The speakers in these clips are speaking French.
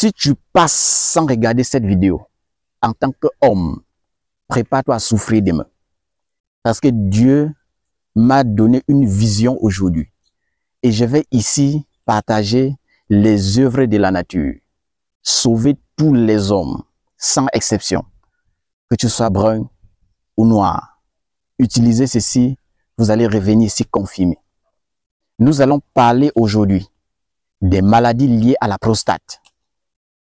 Si tu passes sans regarder cette vidéo, en tant qu'homme, prépare-toi à souffrir demain. Parce que Dieu m'a donné une vision aujourd'hui. Et je vais ici partager les œuvres de la nature. Sauver tous les hommes, sans exception. Que tu sois brun ou noir. Utilisez ceci, vous allez revenir ici confirmer. Nous allons parler aujourd'hui des maladies liées à la prostate.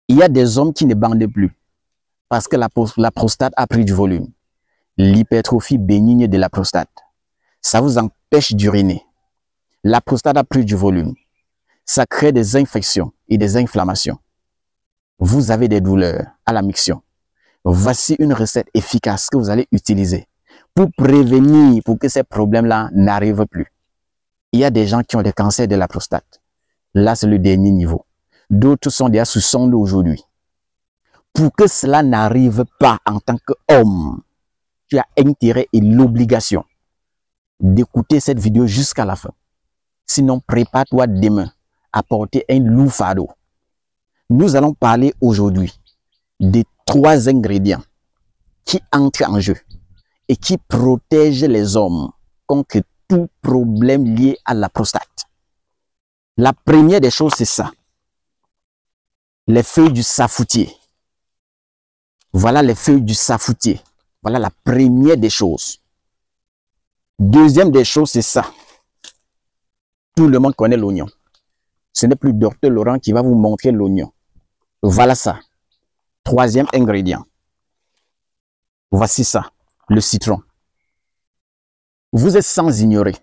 Il y a des hommes qui ne bandent plus parce que la prostate a pris du volume. L'hypertrophie bénigne de la prostate. Ça vous empêche d'uriner. La prostate a pris du volume. Ça crée des infections et des inflammations. Vous avez des douleurs à la miction. Voici une recette efficace que vous allez utiliser pour prévenir, pour que ces problèmes-là n'arrivent plus. Il y a des gens qui ont des cancers de la prostate. Là, c'est le dernier niveau. D'autres sont déjà sous sonde aujourd'hui. Pour que cela n'arrive pas en tant qu'homme, tu as intérêt et l'obligation d'écouter cette vidéo jusqu'à la fin. Sinon, prépare-toi demain à porter un lourd fardeau. Nous allons parler aujourd'hui des 3 ingrédients qui entrent en jeu et qui protègent les hommes contre tout problème lié à la prostate. La première des choses, c'est ça. Les feuilles du safoutier. Voilà les feuilles du safoutier. Voilà la première des choses. Deuxième des choses, c'est ça. Tout le monde connaît l'oignon. Ce n'est plus Docteur Laurent qui va vous montrer l'oignon. Voilà ça. Troisième ingrédient. Voici ça, le citron. Vous êtes sans ignorer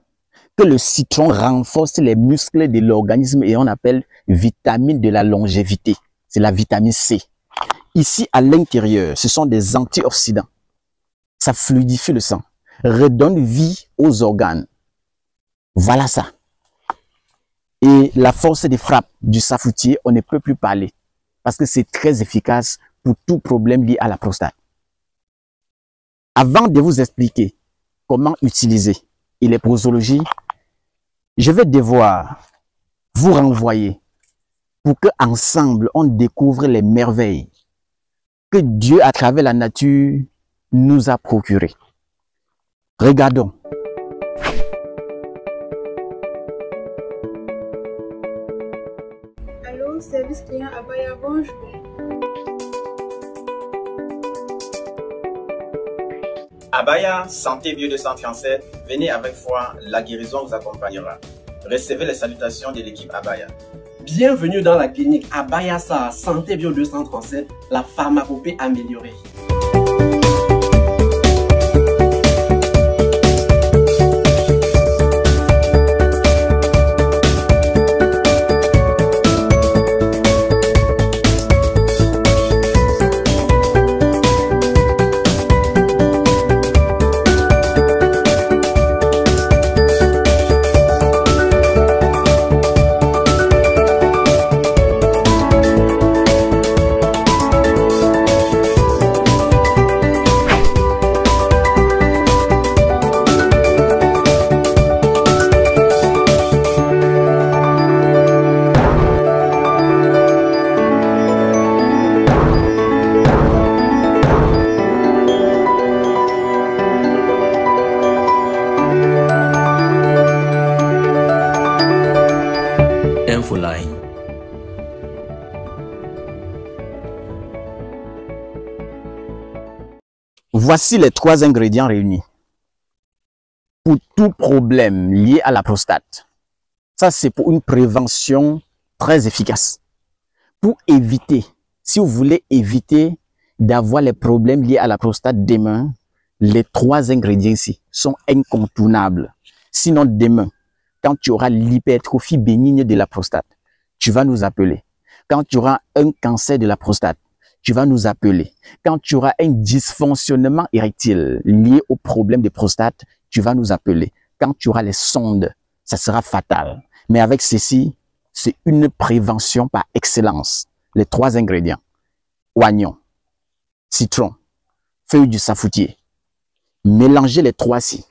que le citron renforce les muscles de l'organisme et on appelle vitamine de la longévité. C'est la vitamine C. Ici, à l'intérieur, ce sont des antioxydants. Ça fluidifie le sang, redonne vie aux organes. Voilà ça. Et la force de frappe du safoutier, on ne peut plus parler. Parce que c'est très efficace pour tout problème lié à la prostate. Avant de vous expliquer comment utiliser et les posologies, je vais devoir vous renvoyer pour que ensemble on découvre les merveilles que Dieu, à travers la nature, nous a procurées. Regardons. Allô, service client Abaya, bonjour. Abaya, Santé Bio 237, venez avec foi, la guérison vous accompagnera. Recevez les salutations de l'équipe Abaya. Bienvenue dans la clinique Abaya Sa Santé Bio 237, la pharmacopée améliorée. Infoline. Voici les 3 ingrédients réunis pour tout problème lié à la prostate. Ça, c'est pour une prévention très efficace. Pour éviter, si vous voulez éviter d'avoir les problèmes liés à la prostate demain, les 3 ingrédients ici sont incontournables. Sinon, demain, quand tu auras l'hypertrophie bénigne de la prostate, tu vas nous appeler. Quand tu auras un cancer de la prostate, tu vas nous appeler. Quand tu auras un dysfonctionnement érectile lié au problème de prostate, tu vas nous appeler. Quand tu auras les sondes, ça sera fatal. Mais avec ceci, c'est une prévention par excellence. Les 3 ingrédients. Oignon, citron, feuille du safoutier. Mélangez les 3-ci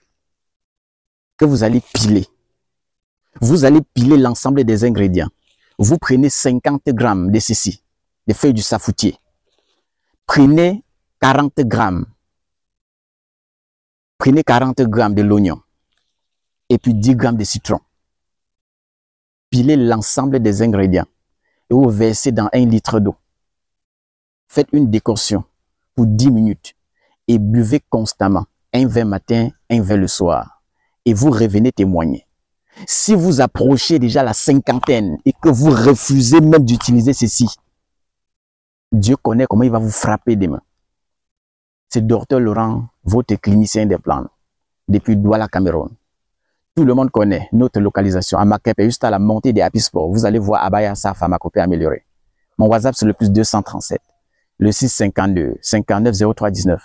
que vous allez piler. Vous allez piler l'ensemble des ingrédients. Vous prenez 50 grammes de ceci. des feuilles du safoutier. Prenez 40 grammes. Prenez 40 grammes de l'oignon et puis 10 grammes de citron. Pilez l'ensemble des ingrédients et vous versez dans 1 litre d'eau. Faites une décoction pour 10 minutes et buvez constamment, un verre matin, un verre le soir. Et vous revenez témoigner. Si vous approchez déjà la cinquantaine et que vous refusez même d'utiliser ceci, Dieu connaît comment il va vous frapper demain. C'est Dr Laurent, votre clinicien des plantes, depuis Douala, Cameroun. Tout le monde connaît notre localisation à Makepe, juste à la montée des Happy Sports. Vous allez voir Abaya Sa Pharmacopée améliorée. Mon WhatsApp, c'est le plus 237, le 652 59 03 19.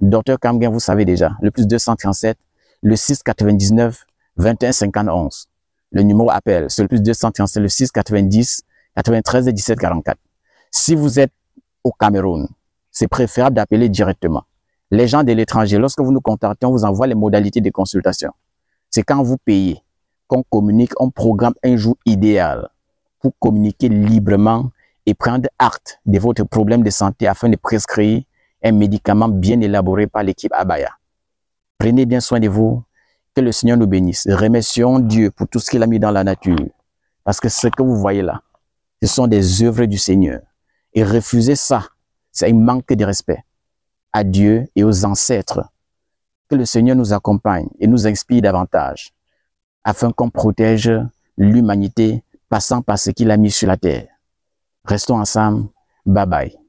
Dr Kamgen, vous savez déjà, le plus 237, le 699 21 51. Le numéro appel, c'est le plus 237, le 690 93 17 44. Si vous êtes au Cameroun, c'est préférable d'appeler directement. Les gens de l'étranger, lorsque vous nous contactez, on vous envoie les modalités de consultation. C'est quand vous payez qu'on communique, on programme un jour idéal pour communiquer librement et prendre acte de votre problème de santé afin de prescrire un médicament bien élaboré par l'équipe Abaya. Prenez bien soin de vous, que le Seigneur nous bénisse. Remercions Dieu pour tout ce qu'il a mis dans la nature. Parce que ce que vous voyez là, ce sont des œuvres du Seigneur. Et refuser ça, c'est un manque de respect à Dieu et aux ancêtres. Que le Seigneur nous accompagne et nous inspire davantage afin qu'on protège l'humanité passant par ce qu'il a mis sur la terre. Restons ensemble. Bye bye.